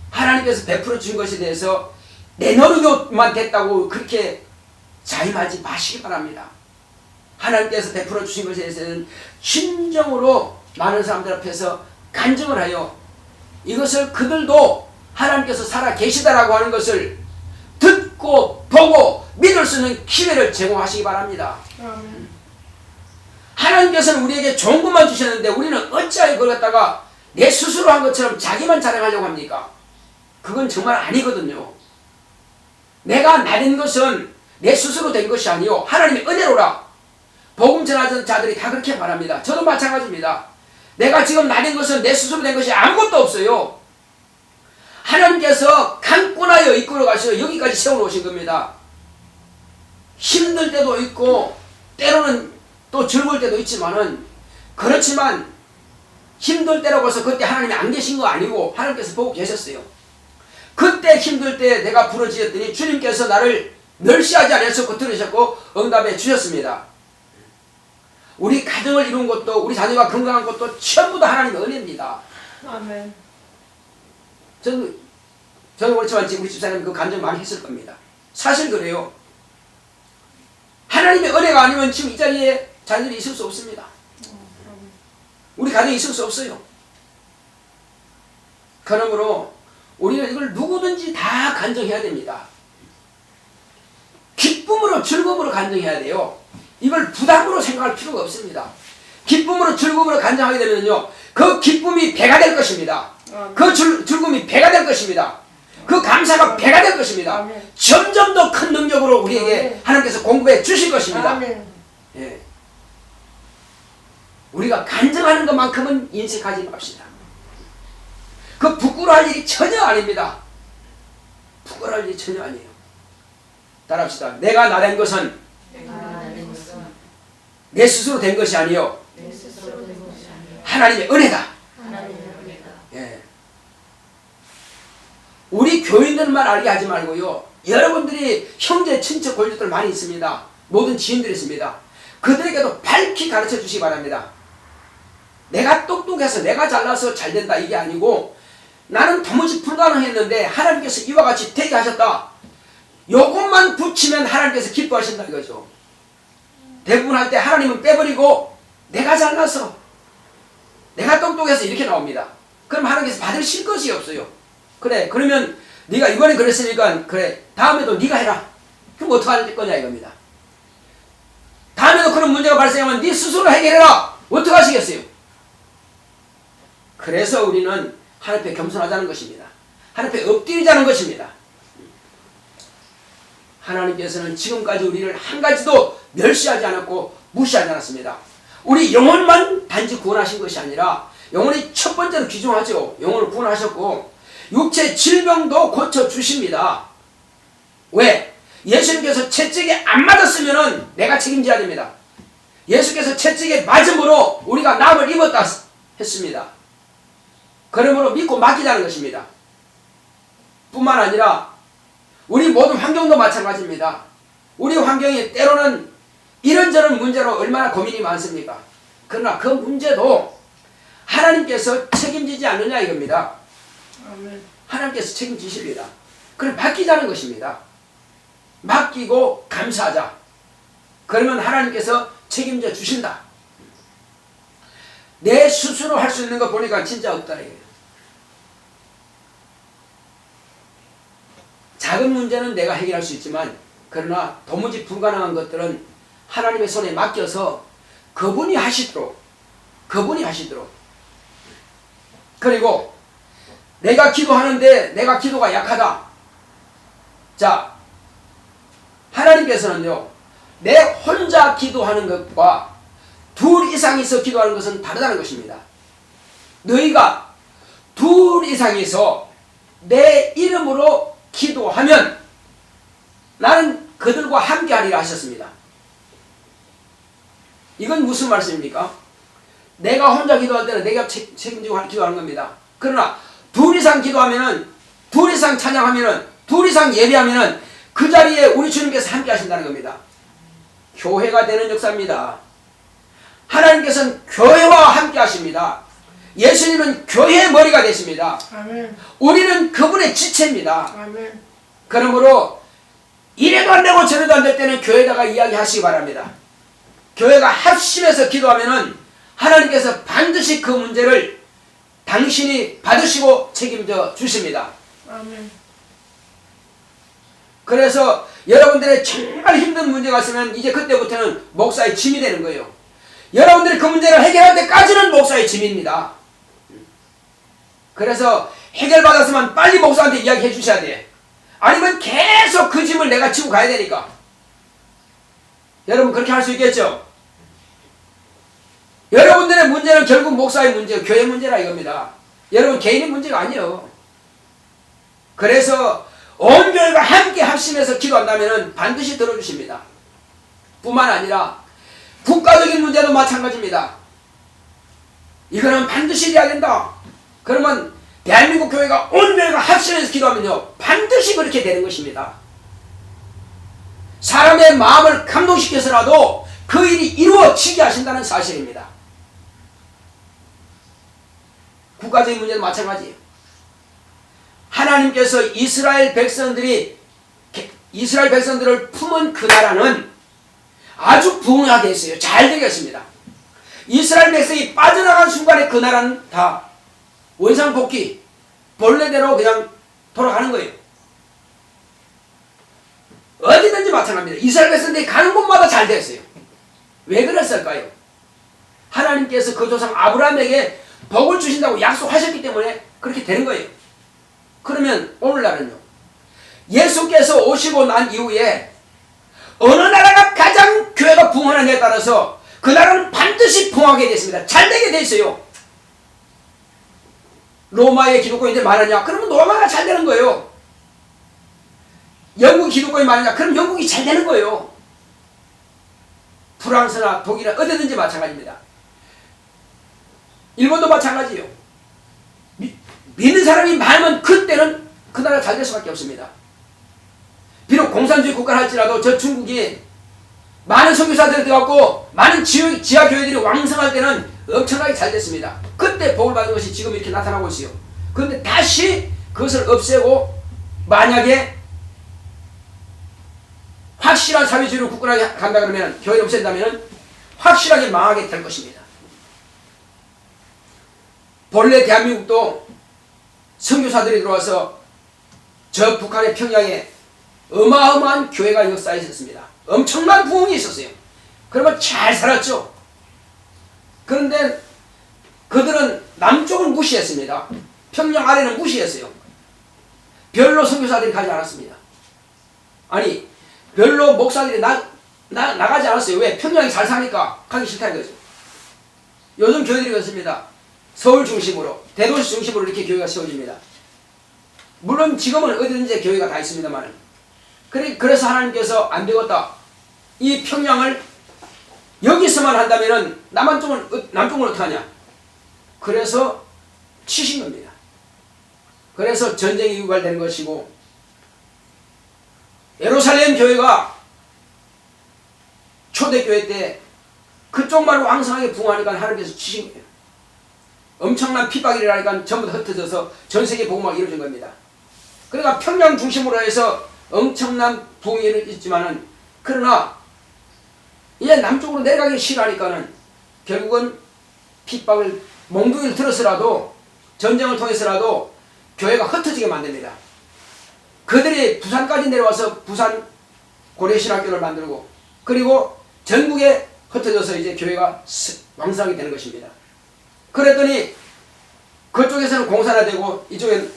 하나님께서 베풀어 주신 것에 대해서 내 노력만 됐다고 그렇게 자임하지 마시기 바랍니다. 하나님께서 베풀어 주신 것에 대해서는 진정으로 많은 사람들 앞에서 간증을 하여 이것을 그들도 하나님께서 살아 계시다라고 하는 것을 듣고 보고 믿을 수 있는 기회를 제공하시기 바랍니다. 하나님께서는 우리에게 좋은 것만 주셨는데 우리는 어찌하여 그걸 갖다가 내 스스로 한 것처럼 자기만 자랑하려고 합니까? 그건 정말 아니거든요. 내가 나린 것은 내 스스로 된 것이 아니요 하나님의 은혜로라. 복음 전하던 자들이 다 그렇게 말합니다. 저도 마찬가지입니다. 내가 지금 나린 것은 내 스스로 된 것이 아무것도 없어요. 하나님께서 강권하여 이끌어 가셔서 여기까지 세워놓으신 겁니다. 힘들 때도 있고 때로는 또 즐거울 때도 있지만은, 그렇지만 힘들 때라고 해서 그때 하나님이 안 계신 거 아니고 하나님께서 보고 계셨어요. 그때 힘들 때 내가 부르짖었더니 주님께서 나를 멸시하지 않으셨고 들으셨고 응답해 주셨습니다. 우리 가정을 이룬 것도, 우리 자녀가 건강한 것도 전부 다 하나님의 은혜입니다. 아멘. 저는 그렇지만 지금 우리 집사님 그 감정 많이 했을 겁니다. 사실 그래요. 하나님의 은혜가 아니면 지금 이 자리에 자녀들이 있을 수 없습니다. 우리 가정에 있을 수 없어요. 그러므로 우리는 이걸 누구든지 다 간증해야 됩니다. 기쁨으로 즐거움으로 간증해야 돼요. 이걸 부담으로 생각할 필요가 없습니다. 기쁨으로 즐거움으로 간증하게 되면요, 그 기쁨이 배가 될 것입니다. 그 즐거움이 배가 될 것입니다. 그 감사가 배가 될 것입니다. 아멘. 점점 더 큰 능력으로 우리에게 아멘. 하나님께서 공급해 주실 것입니다. 아멘. 예. 우리가 간증하는 것만큼은 인색하지 맙시다. 그 부끄러워할 일이 전혀 아닙니다. 부끄러워할 일이 전혀 아니에요. 따라합시다. 내가 나된 것은 내 스스로 된 것이 아니요 하나님의 은혜다. 예. 우리 교인들만 알게 하지 말고요, 여러분들이 형제 친척 골조들 많이 있습니다. 모든 지인들이 있습니다. 그들에게도 밝히 가르쳐 주시기 바랍니다. 내가 똑똑해서 내가 잘나서 잘 된다 이게 아니고, 나는 도무지 불가능했는데 하나님께서 이와 같이 되게 하셨다. 요것만 붙이면 하나님께서 기뻐하신다 이거죠. 대부분 할 때 하나님은 빼버리고 내가 잘나서 내가 똑똑해서 이렇게 나옵니다. 그럼 하나님께서 받으실 것이 없어요. 그래, 그러면 네가 이번에 그랬으니까 그래, 다음에도 네가 해라. 그럼 어떻게 할 거냐 이겁니다. 다음에도 그런 문제가 발생하면 네 스스로 해결해라. 어떻게 하시겠어요? 그래서 우리는 하나님 앞에 겸손하자는 것입니다. 하나님 앞에 엎드리자는 것입니다. 하나님께서는 지금까지 우리를 한 가지도 멸시하지 않았고 무시하지 않았습니다. 우리 영혼만 단지 구원하신 것이 아니라, 영혼이 첫 번째로 귀중하죠. 영혼을 구원하셨고 육체 질병도 고쳐주십니다. 왜? 예수님께서 채찍에 안 맞았으면 내가 책임져야 됩니다. 예수께서 채찍에 맞음으로 우리가 남을 입었다 했습니다. 그러므로 믿고 맡기자는 것입니다. 뿐만 아니라 우리 모든 환경도 마찬가지입니다. 우리 환경이 때로는 이런저런 문제로 얼마나 고민이 많습니까? 그러나 그 문제도 하나님께서 책임지지 않느냐 이겁니다. 아멘. 하나님께서 책임지십니다. 그럼 맡기자는 것입니다. 맡기고 감사하자. 그러면 하나님께서 책임져 주신다. 내 스스로 할 수 있는 거 보니까 진짜 없다 이거예요. 작은 문제는 내가 해결할 수 있지만, 그러나 도무지 불가능한 것들은 하나님의 손에 맡겨서 그분이 하시도록. 그리고 내가 기도하는데 내가 기도가 약하다. 자, 하나님께서는요, 내 혼자 기도하는 것과 둘 이상이서 기도하는 것은 다르다는 것입니다. 너희가 둘 이상이서 내 이름으로 기도하면 나는 그들과 함께하리라 하셨습니다. 이건 무슨 말씀입니까? 내가 혼자 기도할 때는 내가 책임지고 기도하는 겁니다. 그러나 둘 이상 기도하면은, 둘 이상 찬양하면은, 둘 이상 예배하면은 그 자리에 우리 주님께서 함께 하신다는 겁니다. 교회가 되는 역사입니다. 하나님께서는 교회와 함께 하십니다. 예수님은 교회의 머리가 되십니다. 아멘. 우리는 그분의 지체입니다. 아멘. 그러므로 이래도 안 되고 저래도 안 될 때는 교회에다가 이야기하시기 바랍니다. 교회가 합심해서 기도하면은 하나님께서 반드시 그 문제를 당신이 받으시고 책임져 주십니다. 아멘. 그래서 여러분들의 정말 힘든 문제가 있으면 이제 그때부터는 목사의 짐이 되는 거예요. 여러분들이 그 문제를 해결할 때까지는 목사의 짐입니다. 그래서 해결받았으면 빨리 목사한테 이야기해 주셔야 돼. 아니면 계속 그 짐을 내가 지고 가야 되니까. 여러분 그렇게 할 수 있겠죠? 여러분들의 문제는 결국 목사의 문제, 교회 문제라 이겁니다. 여러분 개인의 문제가 아니에요. 그래서 온 교회가 함께 합심해서 기도한다면 반드시 들어주십니다. 뿐만 아니라 국가적인 문제도 마찬가지입니다. 이거는 반드시 해야 된다. 그러면 대한민국 교회가 온 교회가 합심해서 기도하면요 반드시 그렇게 되는 것입니다. 사람의 마음을 감동시켜서라도 그 일이 이루어지게 하신다는 사실입니다. 국가적인 문제도 마찬가지예요. 하나님께서 이스라엘 백성들을 품은 그 나라는 아주 부흥하게 했어요. 잘 되겠습니다. 이스라엘 백성이 빠져나간 순간에 그 나라는 다 원상복귀, 본래대로 그냥 돌아가는 거예요. 어디든지 마찬가지입니다. 이스라엘 백성들이 가는 곳마다 잘 됐어요. 왜 그랬을까요? 하나님께서 그 조상 아브라함에게 복을 주신다고 약속하셨기 때문에 그렇게 되는 거예요. 그러면 오늘날은요, 예수께서 오시고 난 이후에 어느 나라가 가장 교회가 부흥하느냐에 따라서 그 나라는 반드시 부흥하게 됐습니다. 잘 되게 돼 있어요. 로마의 기독교인들이 많으냐? 그러면 로마가 잘 되는 거예요. 영국 기독교인이 많으냐? 그럼 영국이 잘 되는 거예요. 프랑스나 독일이나 어디든지 마찬가지입니다. 일본도 마찬가지예요. 믿는 사람이 많으면 그때는 그 나라가 잘 될 수밖에 없습니다. 비록 공산주의 국가를 할지라도 저 중국이 많은 선교사들이 들어갔고 많은 지하교회들이 왕성할 때는 엄청나게 잘 됐습니다. 그때 복을 받은 것이 지금 이렇게 나타나고 있어요. 그런데 다시 그것을 없애고 만약에 확실한 사회주의로 굳건하게 간다 그러면, 교회를 없앤다면 확실하게 망하게 될 것입니다. 본래 대한민국도 선교사들이 들어와서 저 북한의 평양에 어마어마한 교회가 역사에 있었습니다. 엄청난 부흥이 있었어요. 그러면 잘 살았죠. 그런데 그들은 남쪽을 무시했습니다. 평양 아래는 무시했어요. 별로 선교사들이 가지 않았습니다. 아니, 별로 목사들이 나가지 않았어요. 왜? 평양이 잘 사니까 가기 싫다는 거죠. 요즘 교회들이 그렇습니다. 서울 중심으로, 대도시 중심으로 이렇게 교회가 세워집니다. 물론 지금은 어디든지 교회가 다 있습니다만, 그래서 하나님께서 안 되겠다, 이 평양을 여기서만 한다면은 남쪽은 어떡하냐? 그래서 치신 겁니다. 그래서 전쟁이 유발되는 것이고, 예루살렘 교회가 초대교회 때 그쪽만 왕성하게 부흥하니까 하나님께서 치신 거예요. 엄청난 핍박이 일어나니까 전부 다 흩어져서 전 세계 복음화가 이루어진 겁니다. 그러니까 평양 중심으로 해서 엄청난 부흥이 있지만은, 그러나 이제 남쪽으로 내려가기 싫어하니까는 결국은 핍박을 몽둥이를 들어서라도, 전쟁을 통해서라도 교회가 흩어지게 만듭니다. 그들이 부산까지 내려와서 부산 고려신학교를 만들고, 그리고 전국에 흩어져서 이제 교회가 왕성하게 되는 것입니다. 그랬더니 그쪽에서는 공산화되고 이쪽엔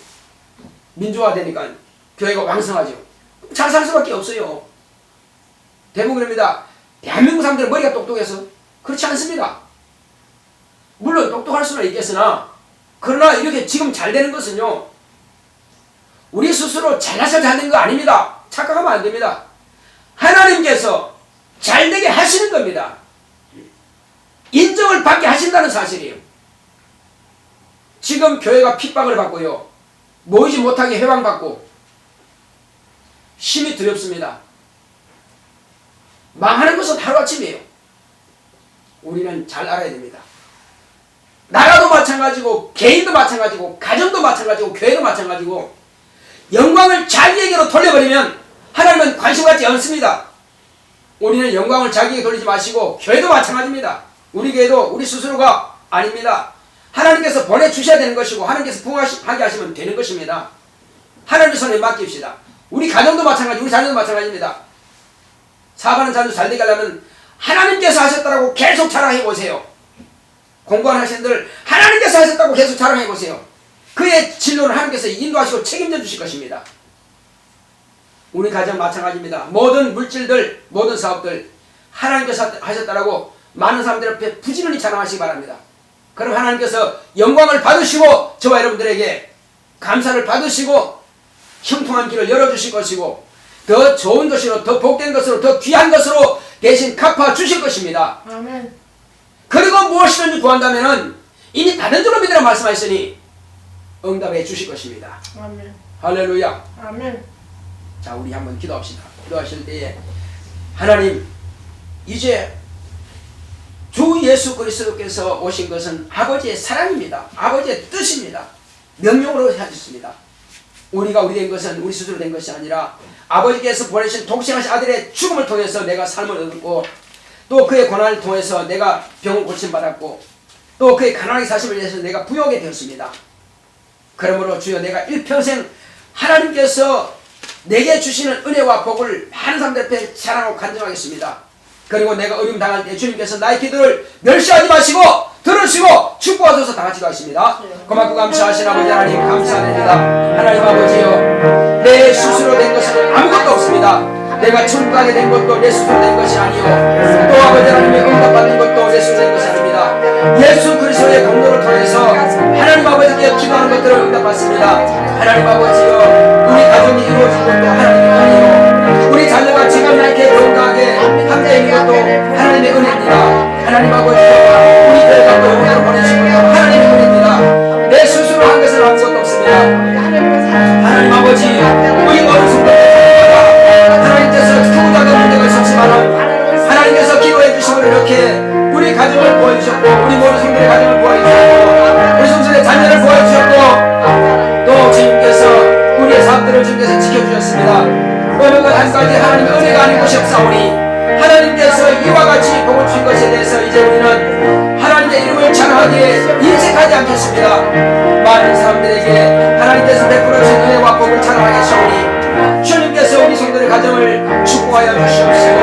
민주화되니까 교회가 왕성하죠. 잘 살 수밖에 없어요. 대부분 그럽니다. 대한민국 사람들은 머리가 똑똑해서 그렇지 않습니다. 물론 똑똑할 수는 있겠으나, 그러나 이렇게 지금 잘 되는 것은요, 우리 스스로 잘나서 잘 된 거 아닙니다. 착각하면 안 됩니다. 하나님께서 잘 되게 하시는 겁니다. 인정을 받게 하신다는 사실이에요. 지금 교회가 핍박을 받고요, 모이지 못하게 해방받고 심히 두렵습니다. 망하는 것은 하루아침이에요. 우리는 잘 알아야 됩니다. 나라도 마찬가지고, 개인도 마찬가지고, 가정도 마찬가지고, 교회도 마찬가지고, 영광을 자기에게로 돌려버리면 하나님은 관심 갖지 않습니다. 우리는 영광을 자기에게 돌리지 마시고, 교회도 마찬가지입니다. 우리 교회도 우리 스스로가 아닙니다. 하나님께서 보내주셔야 되는 것이고, 하나님께서 부흥하게 하시면 되는 것입니다. 하나님의 손에 맡깁시다. 우리 가정도 마찬가지, 우리 자녀도 마찬가지입니다. 사업하는 자녀 잘 되게 하려면 하나님께서 하셨다고 계속 자랑해 보세요. 공부하는 학생들, 하나님께서 하셨다고 계속 자랑해 보세요. 그의 진로를 하나님께서 인도하시고 책임져 주실 것입니다. 우리 가정 마찬가지입니다. 모든 물질들, 모든 사업들 하나님께서 하셨다라고 많은 사람들 앞에 부지런히 자랑하시기 바랍니다. 그럼 하나님께서 영광을 받으시고 저와 여러분들에게 감사를 받으시고 형통한 길을 열어주실 것이고 더 좋은 것으로 더 복된 것으로 더 귀한 것으로 대신 갚아주실 것입니다. 아멘. 그리고 무엇이든지 구한다면 이미 받은 줄로 믿으라 말씀하셨으니 응답해 주실 것입니다. 아멘. 할렐루야. 아멘. 자, 우리 한번 기도합시다. 기도하실 때에 하나님, 이제 주 예수 그리스도께서 오신 것은 아버지의 사랑입니다. 아버지의 뜻입니다. 명령으로 하셨습니다. 우리가 우리 된 것은 우리 스스로 된 것이 아니라 아버지께서 보내신 독생하신 아들의 죽음을 통해서 내가 삶을 얻었고 또 그의 고난을 통해서 내가 병을 고침받았고 또 그의 가난하게 사심을 위해서 내가 부유하게 되었습니다. 그러므로 주여 내가 일평생 하나님께서 내게 주시는 은혜와 복을 많은 사람들 앞에 자랑하고 간증하겠습니다. 그리고 내가 어려움 당할 때 주님께서 나의 기도를 멸시하지 마시고 들으시고 축복하셔서 다 같이 가겠습니다. 고맙고 감사하신 아버지 하나님 감사드립니다. 하나님 아버지여, 내 스스로 된 것은 아무것도 없습니다. 내가 천국 가게 된 것도 내 스스로 된 것이 아니요 또 아버지 하나님의 응답받는 것도 내 스스로 된 것이 아닙니다. 예수 그리스도의 공로를 통해서 하나님 아버지께 기도하는 것들을 응답받습니다. 하나님 아버지여, 우리 가정이 이루어진 것도 하나님의 은혜요 우리 자녀가 지금 이렇게 건강하게 함께 있는 것도 하나님의 은혜입니다. 하나님 아버지여, 우리들 갖고 영광을 보내신 것도 하나님의 은혜입니다. 내 스스로 한 것은 아무것도 없습니다. 하나님 아버지, 우리 모든 성도들 하나님께서 크고 작은 문제가 있었지만 하나님께서 기도해 주심으로 이렇게 우리 가정을 보여주셨고 우리 모든 성도의 가정을 보여주셨고 우리 성도의 자녀를 보여주셨고 또 주님께서 우리의 삶들을 주님께서 지켜주셨습니다. 어느 것 한 가지 하나님의 은혜가 아닌 것이 없사오니 하나님께서 이와 같이 복을 주신 것에 대해서 이제 우리는 하나님의 이름을 찬양하기에 인색하지 않겠습니다. 많은 사람들에게 하나님께서 베풀어 주신 은혜와 복을 찬양하겠사오니 주님께서 우리 성도의 가정을 축복하여 주시옵시고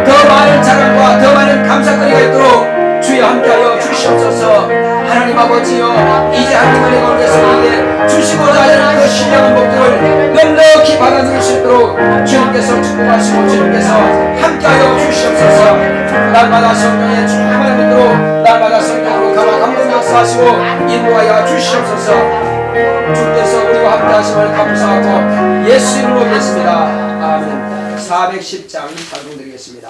더 많은 자랑과 더 많은 감사거리가 있도록 주여 함께하여 주시옵소서. 하나님 아버지여, 이제 하나님 은혜가 오늘께서 우리에게 주시고자 하는 그 신령한 복들을 넉넉히 받아 누릴 수 있도록 주님께서 축복하시고 주님께서 함께하여 주시옵소서. 날마다 성령의 충만한 믿음으로 날마다 성령으로 가마 감동 역사하시고 인도하여 주시옵소서. 주께서 우리와 함께하심을 감사하고 예수 이름으로 믿습니다. 아멘. 410장 발송드리겠습니다.